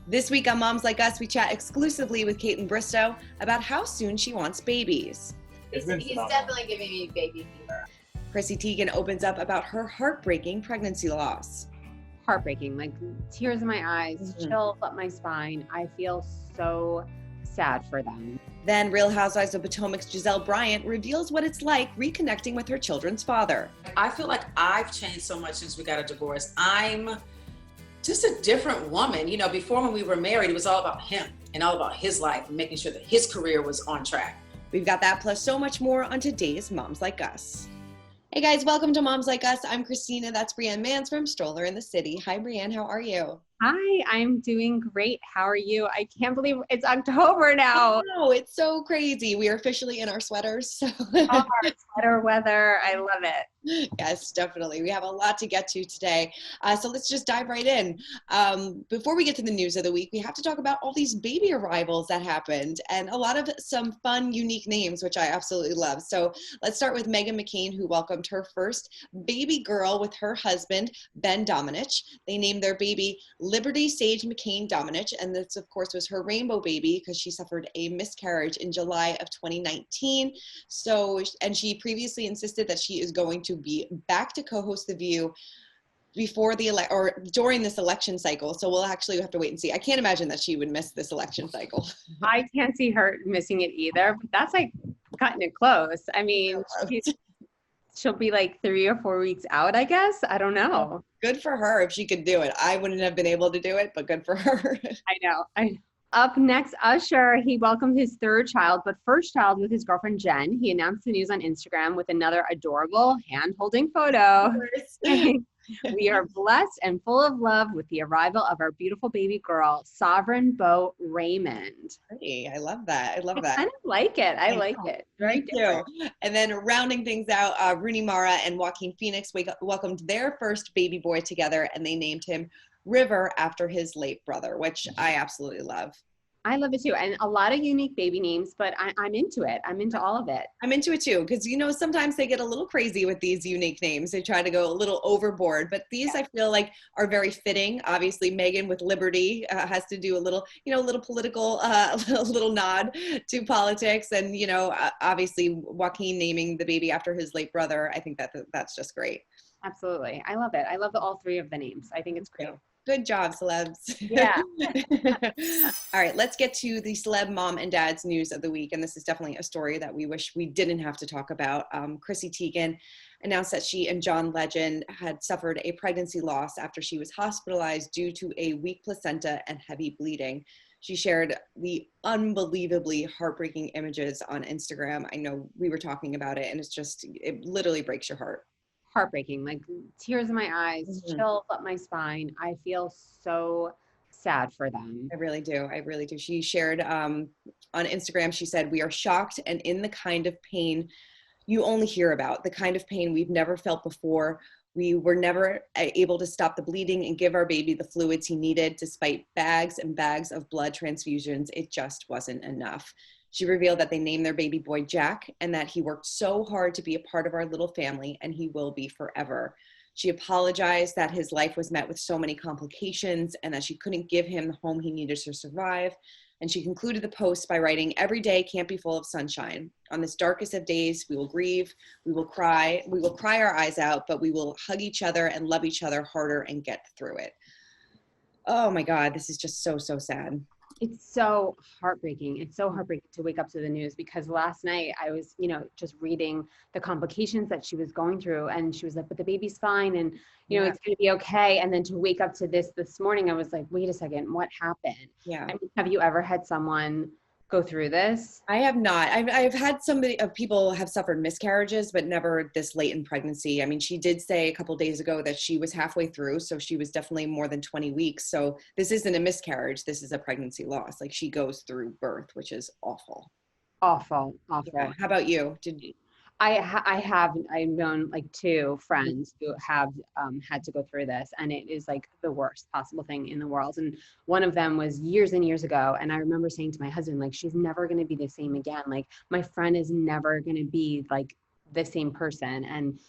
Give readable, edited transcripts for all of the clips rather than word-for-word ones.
This week on Moms Like Us, we chat exclusively with Caitlin Bristow about how soon she wants babies. He's definitely giving me baby fever. Chrissy Teigen opens up about her heartbreaking pregnancy loss. Heartbreaking, like tears in my eyes, chills up my spine. I feel so sad for them. Then Real Housewives of Potomac's Giselle Bryant reveals what it's like reconnecting with her children's father. I feel like I've changed so much since we got a divorce. I'm just a different woman. You know, before when we were married, it was all about him and all about his life and making sure that his career was on track. We've got that plus so much more on today's Moms Like Us. Hey guys, welcome to Moms Like Us. I'm Christina. That's Brienne Mans from Stroller in the City. Hi, Brienne. How are you? Hi, I'm doing great. How are you? I can't believe it's October now. Oh, it's so crazy. We are officially in our sweaters. So. Oh, our sweater weather. I love it. Yes, definitely. We have a lot to get to today. So let's just dive right in. Before we get to the news of the week, we have to talk about all these baby arrivals that happened and a lot of some fun, unique names, which I absolutely love. So let's start with Meghan McCain, who welcomed her first baby girl with her husband, Ben Domenech. They named their baby Liberty Sage McCain Domenech, and this, of course, was her rainbow baby because she suffered a miscarriage in July of 2019. So, and she previously insisted that she is going to be back to co-host The View before the during this election cycle. So we'll actually have to wait and see. I can't imagine that she would miss this election cycle. I can't see her missing it either, but that's like cutting it close. I mean, she'll be like 3 or 4 weeks out, I guess. I don't know. Good for her if she could do it. I wouldn't have been able to do it, but good for her. I know. Up next, Usher, he welcomed his third child, but first child with his girlfriend, Jen. He announced the news on Instagram with another adorable hand-holding photo. We are blessed and full of love with the arrival of our beautiful baby girl, Sovereign Beau Raymond. Hey, I love that. I love that. I kind of like it. I like it. Very different. And then rounding things out, Rooney Mara and Joaquin Phoenix welcomed their first baby boy together, and they named him River after his late brother, which I absolutely love. I love it too. And a lot of unique baby names, but I'm into it. I'm into all of it. I'm into it too, because, you know, sometimes they get a little crazy with these unique names. They try to go a little overboard, but these I feel like are very fitting. Obviously, Meghan with Liberty has to do a little, you know, a little political, a little nod to politics. And, you know, obviously Joaquin naming the baby after his late brother. I think that's just great. Absolutely. I love it. I love all three of the names. I think it's great. Good job, celebs. Yeah. All right, let's get to the celeb mom and dad's news of the week. And this is definitely a story that we wish we didn't have to talk about. Chrissy Teigen announced that she and John Legend had suffered a pregnancy loss after she was hospitalized due to a weak placenta and heavy bleeding. She shared the unbelievably heartbreaking images on Instagram. I know we were talking about it, and it literally breaks your heart. Heartbreaking, like tears in my eyes, chills up my spine. I feel so sad for them. I really do. She shared on Instagram, she said, "We are shocked and in the kind of pain you only hear about, the kind of pain we've never felt before. We were never able to stop the bleeding and give our baby the fluids he needed. Despite bags and bags of blood transfusions, it just wasn't enough." She revealed that they named their baby boy Jack and that he worked so hard to be a part of our little family, and he will be forever. She apologized that his life was met with so many complications and that she couldn't give him the home he needed to survive. And she concluded the post by writing, "Every day can't be full of sunshine. On this darkest of days, we will grieve, we will cry our eyes out, but we will hug each other and love each other harder and get through it." Oh my God, this is just so, so sad. It's so heartbreaking. It's so heartbreaking to wake up to the news, because last night I was, just reading the complications that she was going through, and she was like, "But the baby's fine, and it's going to be okay." And then to wake up to this morning, I was like, wait a second, what happened? Yeah. I mean, have you ever had someone go through this? I have not. I've had people have suffered miscarriages, but never this late in pregnancy. I mean, she did say a couple of days ago that she was halfway through, so she was definitely more than 20 weeks. So this isn't a miscarriage. This is a pregnancy loss. Like, she goes through birth, which is awful. Awful. Yeah. How about you? I've known like 2 friends who have had to go through this, and it is like the worst possible thing in the world. And one of them was years and years ago. And I remember saying to my husband, like, she's never going to be the same again. Like, my friend is never going to be like the same person. And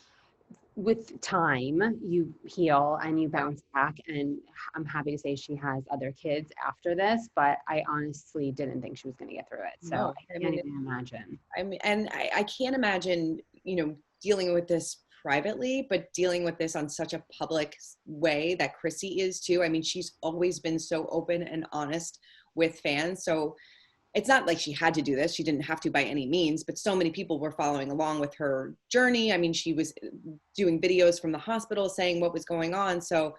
with time, you heal and you bounce back. And I'm happy to say she has other kids after this, but I honestly didn't think she was going to get through it. So No, I can't even imagine. I mean, and I can't imagine, dealing with this privately, but dealing with this on such a public way that Chrissy is too. I mean, she's always been so open and honest with fans. So it's not like she had to do this. She didn't have to by any means, but so many people were following along with her journey. I mean, she was doing videos from the hospital saying what was going on. So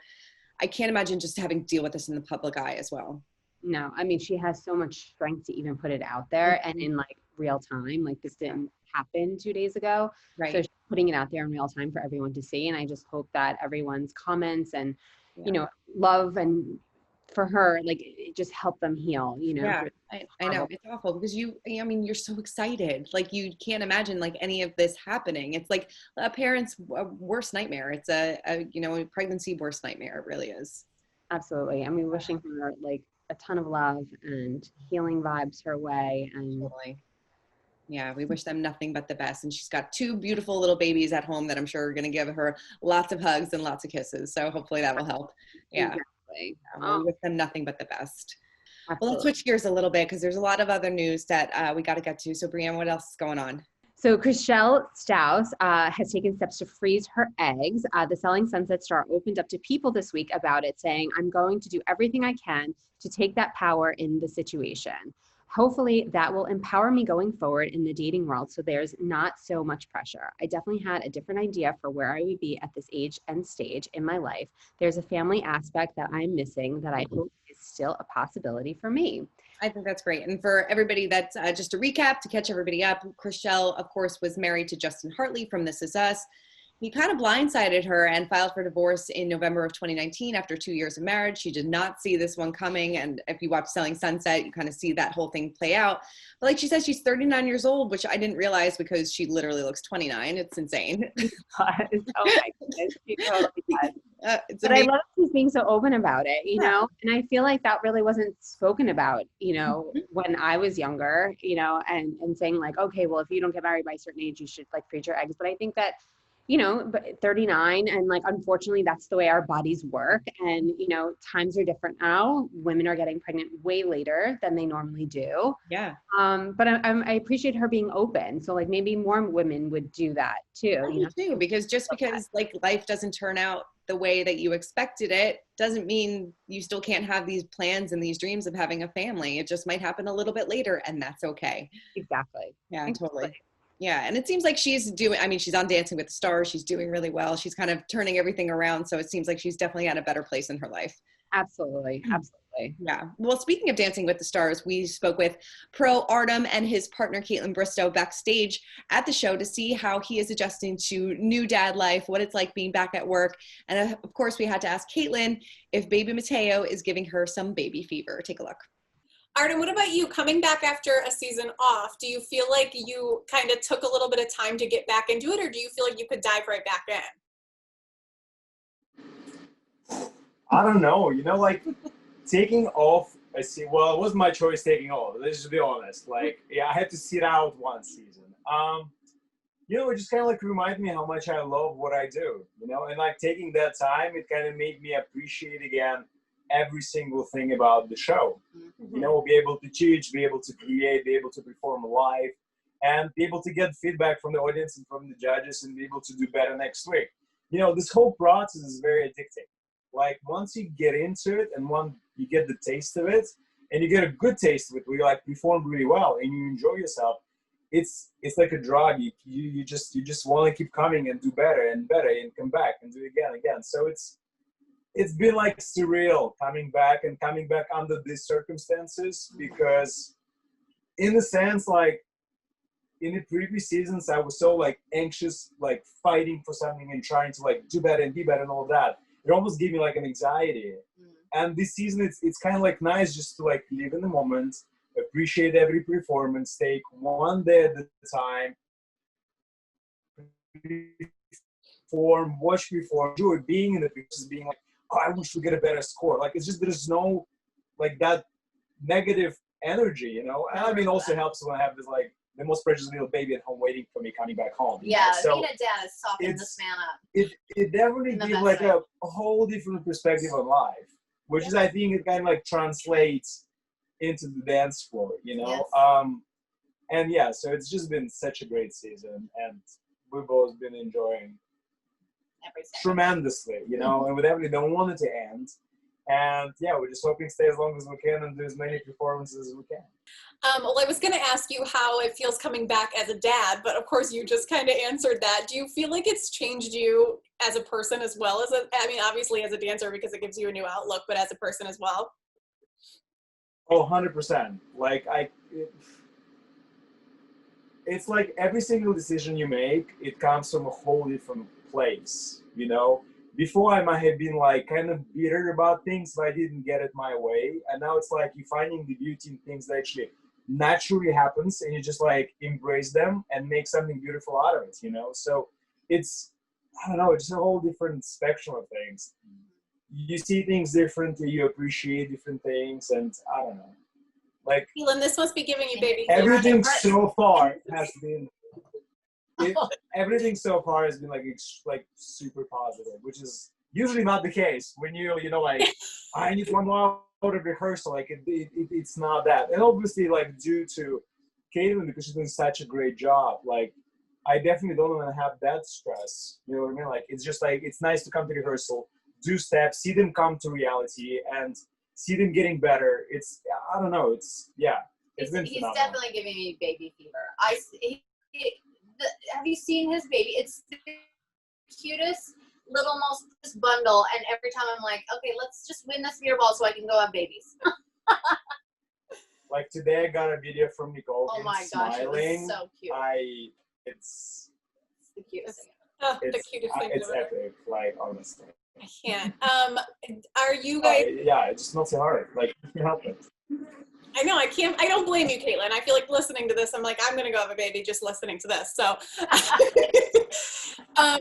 I can't imagine just having to deal with this in the public eye as well. No, I mean, she has so much strength to even put it out there and in like real time. Like this didn't happen 2 days ago. Right. So she's putting it out there in real time for everyone to see. And I just hope that everyone's comments and, love and for her, like it just helped them heal, Yeah, I know it's awful because you're so excited. Like you can't imagine like any of this happening. It's like a parent's worst nightmare. It's a pregnancy worst nightmare. It really is. Absolutely. I mean, wishing her like a ton of love and healing vibes her way. And totally. Yeah, we wish them nothing but the best. And she's got 2 beautiful little babies at home that I'm sure are going to give her lots of hugs and lots of kisses. So hopefully that will help. Yeah. Exactly. We wish them nothing but the best. Absolutely. Well, let's switch gears a little bit because there's a lot of other news that we got to get to. So Brianne, what else is going on? So Chriselle Staus has taken steps to freeze her eggs. The Selling Sunset star opened up to People this week about it, saying, "I'm going to do everything I can to take that power in the situation. Hopefully that will empower me going forward in the dating world so there's not so much pressure. I definitely had a different idea for where I would be at this age and stage in my life. There's a family aspect that I'm missing that I hope is still a possibility for me." I think that's great. And for everybody that's just to recap, to catch everybody up, Chriselle, of course, was married to Justin Hartley from This Is Us. He kind of blindsided her and filed for divorce in November of 2019 after 2 years of marriage. She did not see this one coming. And if you watch Selling Sunset, you kind of see that whole thing play out. But like she says, she's 39 years old, which I didn't realize because she literally looks 29. It's insane. Oh my goodness, she totally does. But amazing. I love she's being so open about it, and I feel like that really wasn't spoken about, when I was younger, and saying like, okay, well, if you don't get married by a certain age, you should like freeze your eggs. But I think that, but 39 and like, unfortunately, that's the way our bodies work. And, times are different now. Women are getting pregnant way later than they normally do. Yeah. But I appreciate her being open. So like maybe more women would do that too. Me too, because just because like life doesn't turn out the way that you expected it doesn't mean you still can't have these plans and these dreams of having a family. It just might happen a little bit later and that's okay. Exactly. Yeah, totally. Yeah. And it seems like she's on Dancing with the Stars. She's doing really well. She's kind of turning everything around. So it seems like she's definitely at a better place in her life. Absolutely. Absolutely. Yeah. Well, speaking of Dancing with the Stars, we spoke with Pro Artem and his partner, Caitlin Bristow, backstage at the show to see how he is adjusting to new dad life, what it's like being back at work. And of course, we had to ask Caitlin if baby Mateo is giving her some baby fever. Take a look. Artem, what about you coming back after a season off? Do you feel like you kind of took a little bit of time to get back into it, or do you feel like you could dive right back in? I don't know, like taking off, it was my choice taking off. Let's just be honest. Like, yeah, I had to sit out one season. It just kind of like reminded me how much I love what I do, and like taking that time, it kind of made me appreciate again every single thing about the show. Mm-hmm. Be able to teach, be able to create, be able to perform live, and be able to get feedback from the audience and from the judges and be able to do better next week. This whole process is very addicting. Like once you get into it and once you get the taste of it and you get a good taste of it, where you like perform really well and you enjoy yourself, it's like a drug. You just want to keep coming and do better and better and come back and do it again. So it's been like surreal coming back under these circumstances, because in a sense, like in the previous seasons, I was so like anxious, like fighting for something and trying to like do better and be better and all that. It almost gave me like an anxiety. And this season, it's kind of like nice just to like live in the moment, appreciate every performance, take one day at a time, watch before, enjoy being in the pictures, being like, oh, I wish we get a better score. Like, it's just, there's no like that negative energy, And I mean, also helps when I have this like the most precious little baby at home waiting for me coming back home. Yeah, so being a dad has softened this man up. It definitely gives like a whole different perspective on life, which is, I think, it kind of like translates into the dance floor, you know? Yes. And yeah, so it's just been such a great season, and we've both been enjoying tremendously, you know, and we definitely don't want it to end. And yeah, we're just hoping to stay as long as we can and do as many performances as we can. Well, I was going to ask you how it feels coming back as a dad, but of course you just kind of answered that. Do you feel like it's changed you as a person as well as I mean, obviously as a dancer because it gives you a new outlook, but as a person as well? Oh, 100%. Like it's like every single decision you make, it comes from a whole different place, you know? Before I might have been like kind of bitter about things if I didn't get it my way. And now it's like you're finding the beauty in things that actually naturally happens, and you just like embrace them and make something beautiful out of it, you know? So it's, I don't know, it's a whole different spectrum of things. You see things differently, you appreciate different things, and I don't know. Like, Elin, this must be giving you baby. everything so far has been, everything so far has been like super positive, which is usually not the case when you know, like, I need 1 hour of rehearsal. Like it's not that. And obviously, like, due to Caitlin, because she's doing such a great job, like, I definitely don't want to have that stress. You know what I mean? Like, it's just like, it's nice to come to rehearsal, do steps, see them come to reality, and see them getting better. It's, I don't know. It's, yeah. It's been phenomenal. He's definitely giving me baby fever. Have you seen his baby? It's the cutest little most bundle, and every time I'm like, okay, let's just win this beer ball so I can go have babies. Like today, I got a video from Nicole. Oh my gosh, smiling. it was so cute. It's the cutest thing. The cutest thing. It's epic. Like, honestly. I can't. Are you guys? Yeah, it just melts your heart. Like, you can help it. I know, I can't, I don't blame you, Caitlin. I feel like listening to this, I'm like, I'm going to go have a baby just listening to this. So,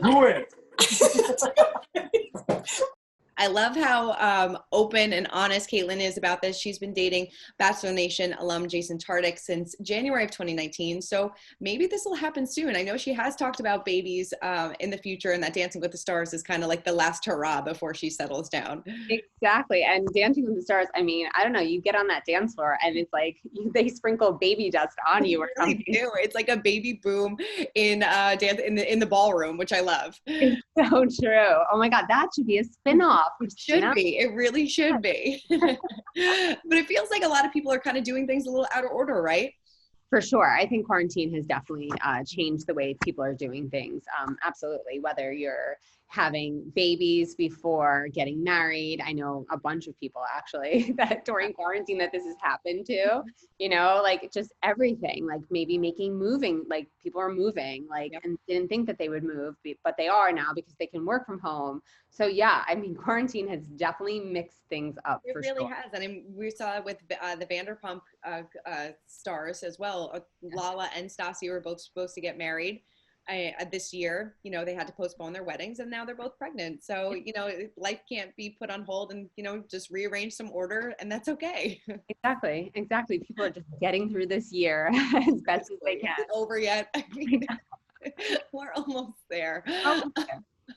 Do it. I love how open and honest Caitlin is about this. She's been dating Bachelor Nation alum Jason Tartick since January of 2019. So maybe this will happen soon. I know she has talked about babies in the future, and that Dancing with the Stars is kind of like the last hurrah before she settles down. Exactly. And Dancing with the Stars, I mean, I don't know, you get on that dance floor and it's like they sprinkle baby dust on you or something. They do. It's like a baby boom in dance in the ballroom, which I love. It's so true. Oh my God, that should be a spin-off. It should be. It really should be. But it feels like a lot of people are kind of doing things a little out of order, right? For sure. I think quarantine has definitely changed the way people are doing things. Absolutely. Whether you're having babies before getting married. I know a bunch of people actually that during quarantine that this has happened to, you know, like just everything, like maybe moving, like people are moving, like, and didn't think that they would move, but they are now because they can work from home. So yeah, I mean, quarantine has definitely mixed things up. It really has. And I mean, we saw it with the Vanderpump stars as well. Lala and Stassi were both supposed to get married this year. You know, they had to postpone their weddings, and now they're both pregnant. So, you know, life can't be put on hold, and, you know, just rearrange some order, and that's okay. Exactly. People are just getting through this year as best as they can. Is it over yet? I mean, we're almost there.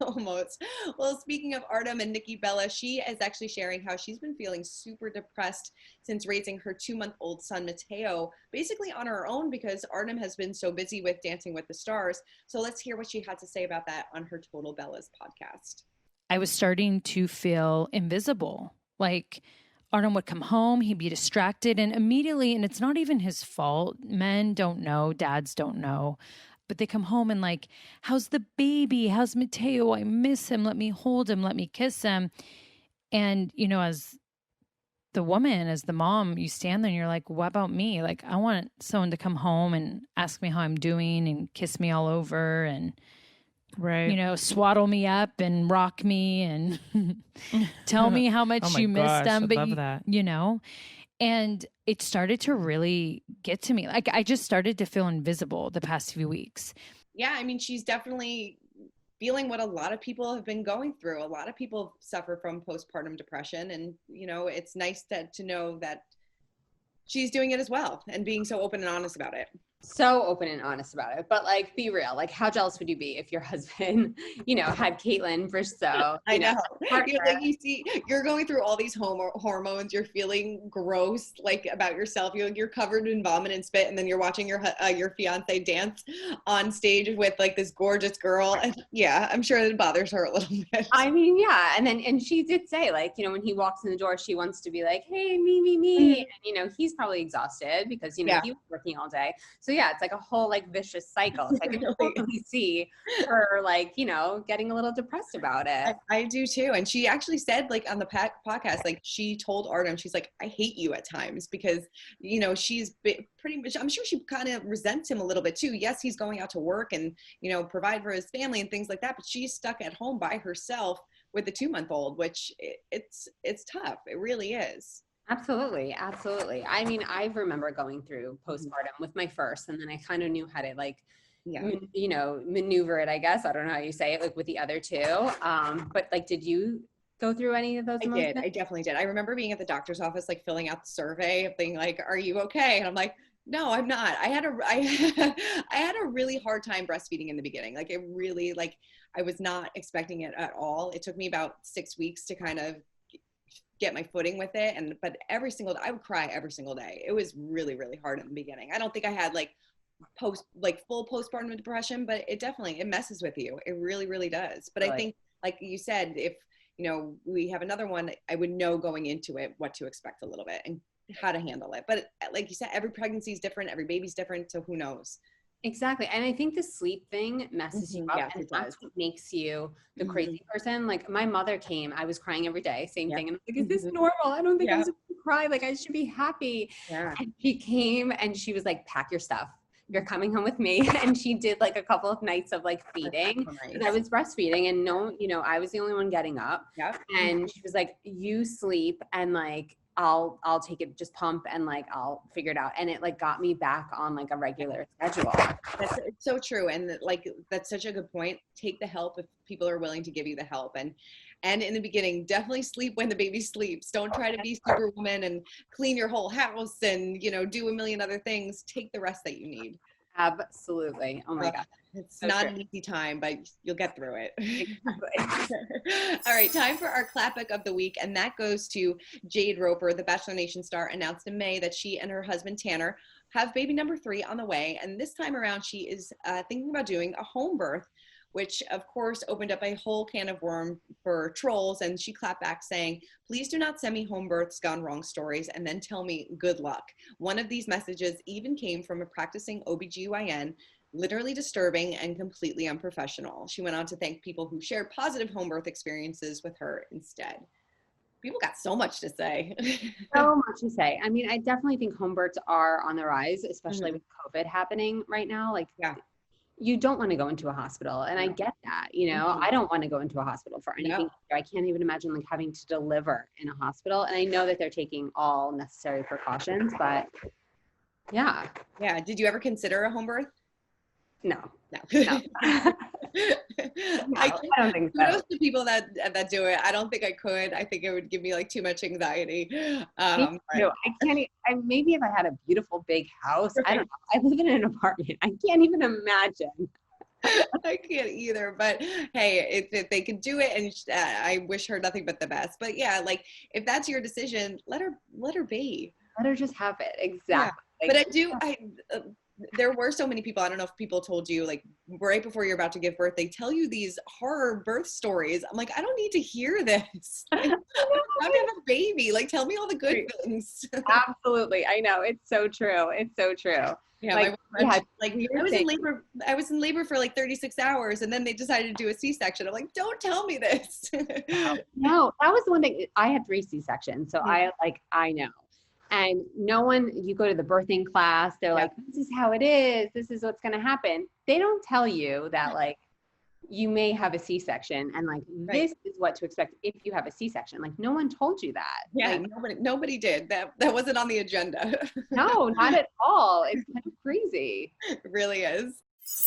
Almost. Well, speaking of Artem and Nikki Bella, she is actually sharing how she's been feeling super depressed since raising her 2-month-old son, Mateo, basically on her own because Artem has been so busy with Dancing with the Stars. So let's hear what she had to say about that on her Total Bellas podcast. I was starting to feel invisible. Like Artem would come home, he'd be distracted, and immediately, and it's not even his fault. Men don't know, dads don't know. But they come home and like, how's the baby? How's Mateo? I miss him. Let me hold him. Let me kiss him. And, you know, as the woman, as the mom, you stand there and you're like, what about me? Like, I want someone to come home and ask me how I'm doing and kiss me all over and, you know, swaddle me up and rock me and tell me how much you miss them. But, you know, and it started to really get to me. Like, I just started to feel invisible the past few weeks. Yeah, I mean, she's definitely feeling what a lot of people have been going through. A lot of people suffer from postpartum depression. And, you know, it's nice to know that she's doing it as well and being so open and honest about it. so open and honest about it, but like, be real. Like, how jealous would you be if your husband, you know, had Caitlin Bristow? I know. Partner. You're going through all these hormones. You're feeling gross, like about yourself. You're covered in vomit and spit, and then you're watching your fiance dance on stage with like this gorgeous girl. And yeah, I'm sure it bothers her a little bit. I mean, yeah, and she did say, like, you know, when he walks in the door, she wants to be like, hey, me, Mm-hmm. and you know, he's probably exhausted because you know he was working all day. So yeah, it's like a whole like vicious cycle. So I can totally see her like, you know, getting a little depressed about it. I do too. And she actually said, like, on the podcast, like, she told Artem, she's like, I hate you at times because, you know, she's pretty much, I'm sure she kind of resents him a little bit too. Yes, he's going out to work and, you know, provide for his family and things like that, but she's stuck at home by herself with a 2-month-old, which it's tough. It really is. Absolutely. I mean, I remember going through postpartum with my first, and then I kind of knew how to like, you know, maneuver it, I guess. I don't know how you say it, like with the other two. But like, did you go through any of those emotions? I definitely did. I remember being at the doctor's office, like filling out the survey, being like, are you okay? And I'm like, no, I'm not. I had a really hard time breastfeeding in the beginning. Like, it really, like, I was not expecting it at all. It took me about 6 weeks to kind of get my footing with it. But I would cry every single day. It was really, really hard in the beginning. I don't think I had like full postpartum depression, but it messes with you. It really, really does. But I think, like you said, if, you know, we have another one, I would know going into it what to expect a little bit and how to handle it. But like you said, every pregnancy is different. Every baby's different. So who knows? Exactly. And I think the sleep thing messes you up, Yes, and it does. that's what makes you the crazy person. Like, my mother came, I was crying every day, same thing. And I'm like, is this normal? I don't think I'm supposed to cry. Like, I should be happy. Yeah. And she came and she was like, pack your stuff. You're coming home with me. And she did like a couple of nights of like feeding. Because I was breastfeeding, and no, you know, I was the only one getting up. Yep. And she was like, you sleep, and like, I'll take it, just pump, and like, I'll figure it out. And it like got me back on like a regular schedule. It's so true. And like, that's such a good point. Take the help if people are willing to give you the help. And in the beginning, definitely sleep when the baby sleeps. Don't try to be Superwoman and clean your whole house and, you know, do a million other things. Take the rest that you need. Absolutely. Oh my God. It's so not an easy time, but you'll get through it. Exactly. All right, time for our clapic of the week, and that goes to Jade Roper. The Bachelor Nation star announced in May that she and her husband Tanner have baby number 3 on the way, and this time around she is thinking about doing a home birth, which of course opened up a whole can of worms for trolls, and she clapped back saying, please do not send me home births gone wrong stories and then tell me good luck. One of these messages even came from a practicing OBGYN, literally disturbing and completely unprofessional. She went on to thank people who shared positive home birth experiences with her instead. People got so much to say. So much to say. I mean, I definitely think home births are on the rise, especially with COVID happening right now. Like, you don't want to go into a hospital. And I get that, you know, I don't want to go into a hospital for anything. I can't even imagine like having to deliver in a hospital. And I know that they're taking all necessary precautions, but yeah. Yeah. Did you ever consider a home birth? No. I don't think so. Kudos to people that do it. I don't think I could. I think it would give me like too much anxiety. I can't. Maybe if I had a beautiful big house, I don't know. I live in an apartment. I can't even imagine. I can't either. But hey, if they could do it, and I wish her nothing but the best. But yeah, like if that's your decision, let her be. Let her just have it. Exactly. Yeah. But there were so many people, I don't know if people told you, like right before you're about to give birth, they tell you these horror birth stories. I'm like, I don't need to hear this. I'm about to have a baby. Like, tell me all the good things. Absolutely. I know. It's so true. It's so true. Yeah. I was in labor for like 36 hours and then they decided to do a C-section. I'm like, don't tell me this. No, that was the one thing. I had 3 C-sections. So I know. And no one, you go to the birthing class, they're like, this is how it is. This is what's going to happen. They don't tell you that like, you may have a C-section and like, this is what to expect if you have a C-section. Like no one told you that. Yeah, like, nobody did. That wasn't on the agenda. No, not at all. It's kind of crazy. It really is.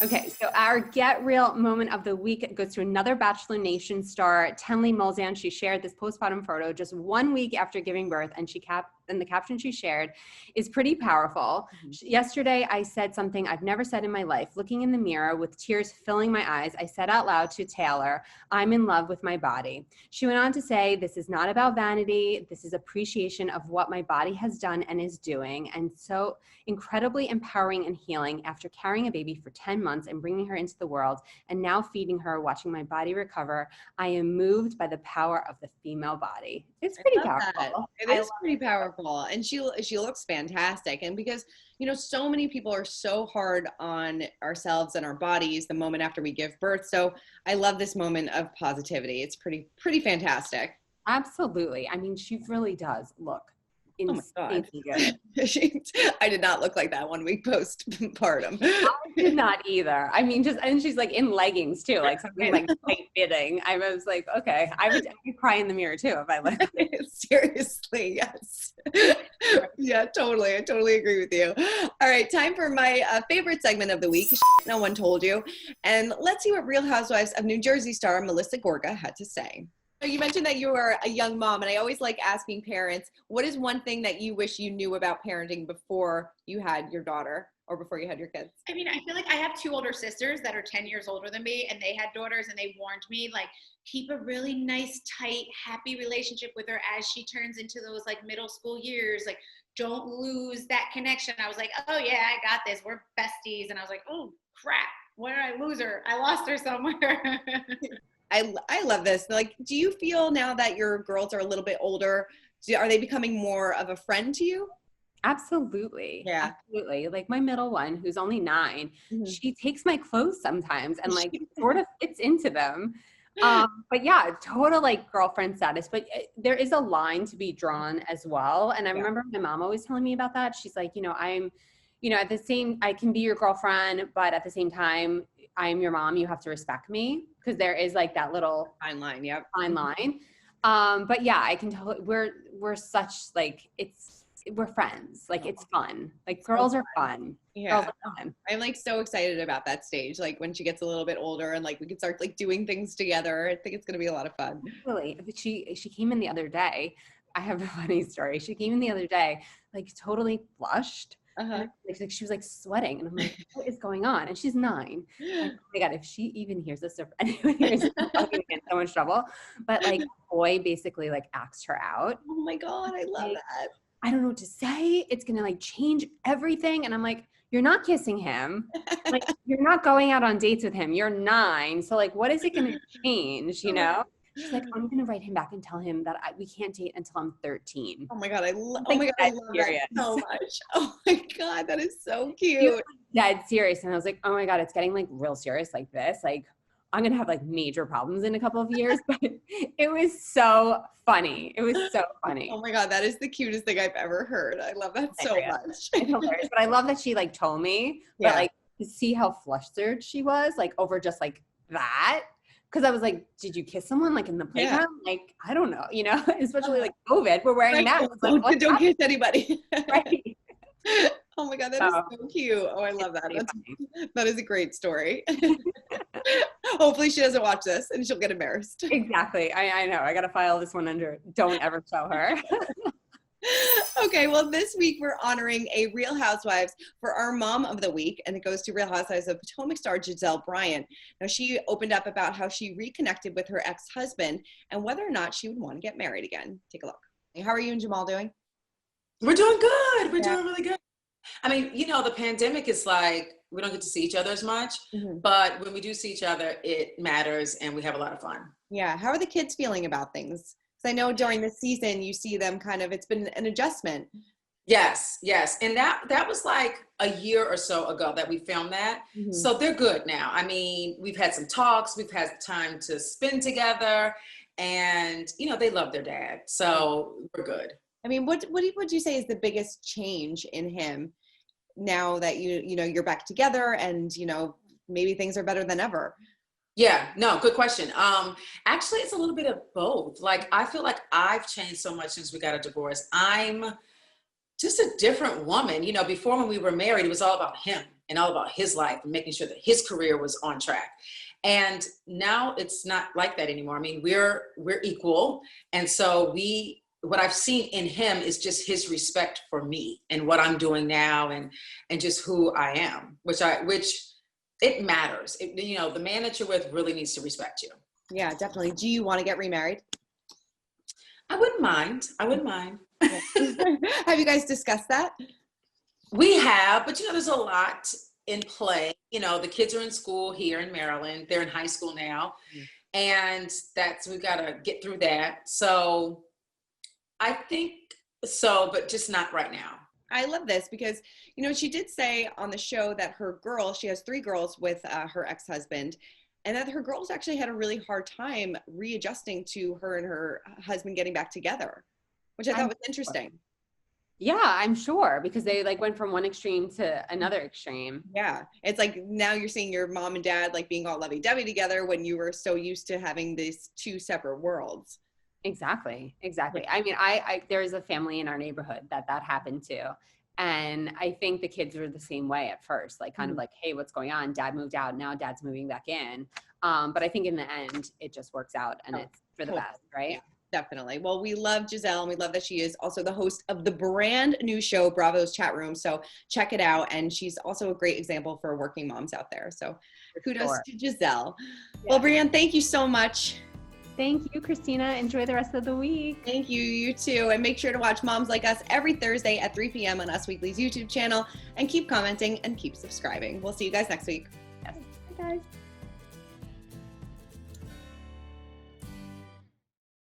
Okay, so our Get Real moment of the week goes to another Bachelor Nation star, Tenley Mulzan. She shared this postpartum photo just 1 week after giving birth, and she and the caption she shared is pretty powerful. Yesterday, I said something I've never said in my life. Looking in the mirror with tears filling my eyes, I said out loud to Taylor, I'm in love with my body. She went on to say, this is not about vanity. This is appreciation of what my body has done and is doing. And so incredibly empowering and healing after carrying a baby for 10 months and bringing her into the world and now feeding her, watching my body recover. I am moved by the power of the female body. It's pretty powerful. It is pretty powerful. And she looks fantastic. And because, you know, so many people are so hard on ourselves and our bodies the moment after we give birth. So I love this moment of positivity. It's pretty fantastic. Absolutely. I mean, she really does look insanely good. I did not look like that 1 week postpartum. I did not either. I mean, and she's like in leggings too, like something like tight fitting. I was like, okay, I would cry in the mirror too if I looked like it. Seriously, yes. Yeah, totally. I totally agree with you. All right, time for my favorite segment of the week, No One Told You. And let's see what Real Housewives of New Jersey star Melissa Gorga had to say. You mentioned that you were a young mom, and I always like asking parents, what is one thing that you wish you knew about parenting before you had your daughter or before you had your kids? I mean, I feel like I have 2 older sisters that are 10 years older than me, and they had daughters, and they warned me, like, keep a really nice, tight, happy relationship with her as she turns into those, like, middle school years. Like, don't lose that connection. I was like, oh, yeah, I got this. We're besties. And I was like, oh, crap. Where did I lose her? I lost her somewhere. I love this. Like, do you feel now that your girls are a little bit older, are they becoming more of a friend to you? Absolutely. Yeah. Absolutely. Like my middle one, who's only 9, she takes my clothes sometimes and like sort of fits into them. But yeah, total like girlfriend status, but there is a line to be drawn as well. And I remember my mom always telling me about that. She's like, I can be your girlfriend, but at the same time, I'm your mom. You have to respect me, because there is like that little fine line. Yep. Fine line. But yeah, I can totally, we're such like, we're friends. Like it's fun. Like girls are fun. Yeah. Girls are fun. I'm like so excited about that stage. Like when she gets a little bit older and like we can start like doing things together. I think it's going to be a lot of fun. Really. But she came in the other day. I have a funny story. She came in the other day, like totally flushed. Like she was like sweating, and I'm like, what is going on? And she's 9. Like, oh my God, if she even hears this, if anyone hears this, I'm gonna get in so much trouble. But like, boy basically like asked her out. Oh my God, I love that. I don't know what to say. It's gonna like change everything. And I'm like, you're not kissing him. Like, you're not going out on dates with him. You're 9. So like, what is it gonna change? You know? She's like, I'm going to write him back and tell him that we can't date until I'm 13. Oh my God. I love that so much. Oh my God. That is so cute. Dead serious. And I was like, oh my God, it's getting like real serious like this. Like I'm going to have like major problems in a couple of years, but it was so funny. It was so funny. Oh my God. That is the cutest thing I've ever heard. I love that so much. It's hilarious. But I love that she like told me, but like to see how flustered she was like over just like that. Because I was like, did you kiss someone like in the playground? Yeah. Like, I don't know, especially like COVID, we're wearing masks. Like, don't kiss anybody. Right. Oh my God, that is so cute. Oh, I love that. That is a great story. Hopefully she doesn't watch this and she'll get embarrassed. Exactly. I know. I got to file this one under don't ever show her. Okay, well, this week we're honoring a Real Housewives for our Mom of the Week, and it goes to Real Housewives of Potomac star Giselle Bryant. Now, she opened up about how she reconnected with her ex-husband and whether or not she would want to get married again. Take a look. How are you and Jamal doing? We're doing good. We're doing really good. I mean, the pandemic is like, we don't get to see each other as much, but when we do see each other, it matters and we have a lot of fun. Yeah. How are the kids feeling about things? I know during the season you see them it's been an adjustment. Yes. And that was like a year or so ago that we filmed that. So they're good now. I mean, we've had some talks, we've had time to spend together, and they love their dad. So we're good. I mean, what would you say is the biggest change in him now that you're back together and maybe things are better than ever? Yeah, no, good question. Actually, it's a little bit of both. Like, I feel like I've changed so much since we got a divorce. I'm just a different woman. Before when we were married, it was all about him and all about his life and making sure that his career was on track. And now it's not like that anymore. I mean, we're equal. And so we what I've seen in him is just his respect for me and what I'm doing now, and just who I am, which it matters. The man that you're with really needs to respect you. Yeah, definitely. Do you want to get remarried? I wouldn't mind. Have you guys discussed that? We have, but there's a lot in play. The kids are in school here in Maryland. They're in high school now. And we've got to get through that. So I think so, but just not right now. I love this because, she did say on the show that she has 3 girls with her ex-husband, and that her girls actually had a really hard time readjusting to her and her husband getting back together, which I thought was interesting. Yeah, I'm sure, because they went from one extreme to another extreme. Yeah. It's like now you're seeing your mom and dad being all lovey-dovey together when you were so used to having these 2 separate worlds. Exactly. I mean, I there's a family in our neighborhood that happened to. And I think the kids were the same way at first, kind of hey, what's going on? Dad moved out. Now dad's moving back in. But I think in the end, it just works out and it's for the best, right? Yeah, definitely. Well, we love Giselle, and we love that she is also the host of the brand new show, Bravo's Chat Room. So check it out. And she's also a great example for working moms out there. So kudos to Giselle. Yeah. Well, Brianne, thank you so much. Thank you, Christina. Enjoy the rest of the week. Thank you. You too. And make sure to watch Moms Like Us every Thursday at 3 p.m. on Us Weekly's YouTube channel. And keep commenting and keep subscribing. We'll see you guys next week. Yes. Bye, guys.